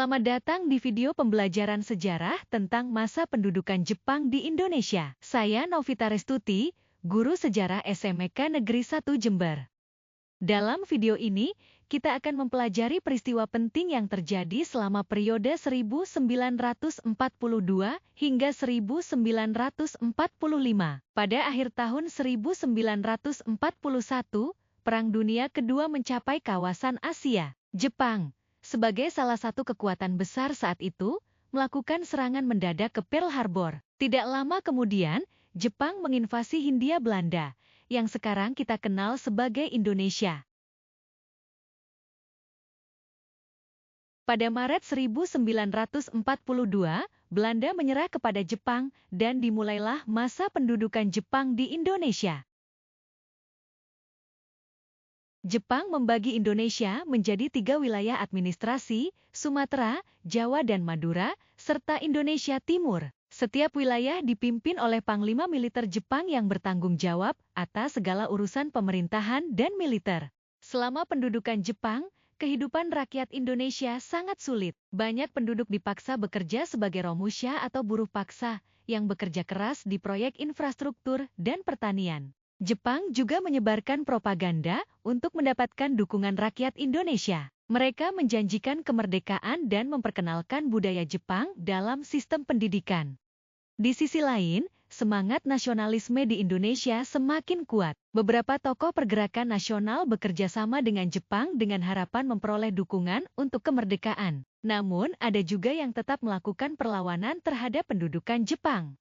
Selamat datang di video pembelajaran sejarah tentang masa pendudukan Jepang di Indonesia. Saya Novita Restuti, guru sejarah SMK Negeri 1 Jember. Dalam video ini, kita akan mempelajari peristiwa penting yang terjadi selama periode 1942 hingga 1945. Pada akhir tahun 1941, Perang Dunia Kedua mencapai kawasan Asia. Jepang, sebagai salah satu kekuatan besar saat itu, melakukan serangan mendadak ke Pearl Harbor. Tidak lama kemudian, Jepang menginvasi Hindia Belanda, yang sekarang kita kenal sebagai Indonesia. Pada Maret 1942, Belanda menyerah kepada Jepang dan dimulailah masa pendudukan Jepang di Indonesia. Jepang membagi Indonesia menjadi 3 wilayah administrasi, Sumatera, Jawa dan Madura, serta Indonesia Timur. Setiap wilayah dipimpin oleh Panglima Militer Jepang yang bertanggung jawab atas segala urusan pemerintahan dan militer. Selama pendudukan Jepang, kehidupan rakyat Indonesia sangat sulit. Banyak penduduk dipaksa bekerja sebagai romusha atau buruh paksa, yang bekerja keras di proyek infrastruktur dan pertanian. Jepang juga menyebarkan propaganda untuk mendapatkan dukungan rakyat Indonesia. Mereka menjanjikan kemerdekaan dan memperkenalkan budaya Jepang dalam sistem pendidikan. Di sisi lain, semangat nasionalisme di Indonesia semakin kuat. Beberapa tokoh pergerakan nasional bekerja sama dengan Jepang dengan harapan memperoleh dukungan untuk kemerdekaan. Namun, ada juga yang tetap melakukan perlawanan terhadap pendudukan Jepang.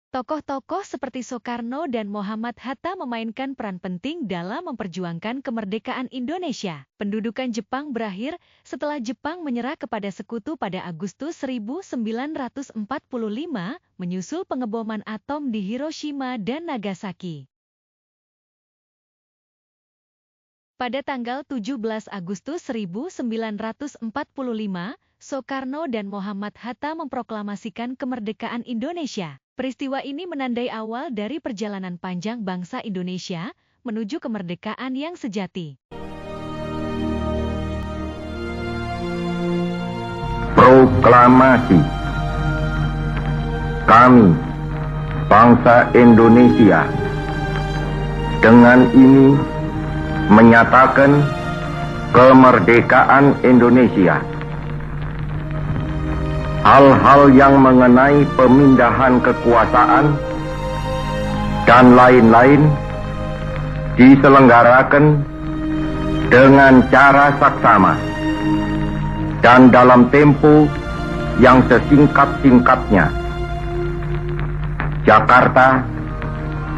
Tokoh-tokoh seperti Soekarno dan Muhammad Hatta memainkan peran penting dalam memperjuangkan kemerdekaan Indonesia. Pendudukan Jepang berakhir setelah Jepang menyerah kepada sekutu pada Agustus 1945, menyusul pengeboman atom di Hiroshima dan Nagasaki. Pada tanggal 17 Agustus 1945, Soekarno dan Muhammad Hatta memproklamasikan kemerdekaan Indonesia. Peristiwa ini menandai awal dari perjalanan panjang bangsa Indonesia menuju kemerdekaan yang sejati. Proklamasi. Kami, bangsa Indonesia, dengan ini menyatakan kemerdekaan Indonesia. Hal-hal yang mengenai pemindahan kekuasaan dan lain-lain diselenggarakan dengan cara saksama dan dalam tempo yang sesingkat-singkatnya. Jakarta,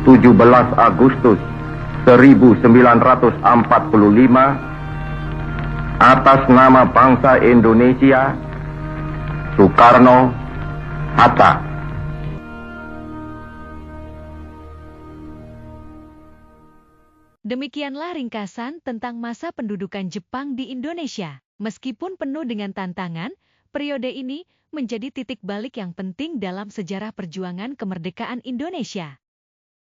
17 Agustus 1945, atas nama bangsa Indonesia, Soekarno, Hatta. Demikianlah ringkasan tentang masa pendudukan Jepang di Indonesia. Meskipun penuh dengan tantangan, periode ini menjadi titik balik yang penting dalam sejarah perjuangan kemerdekaan Indonesia.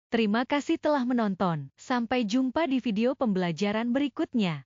Terima kasih telah menonton. Sampai jumpa di video pembelajaran berikutnya.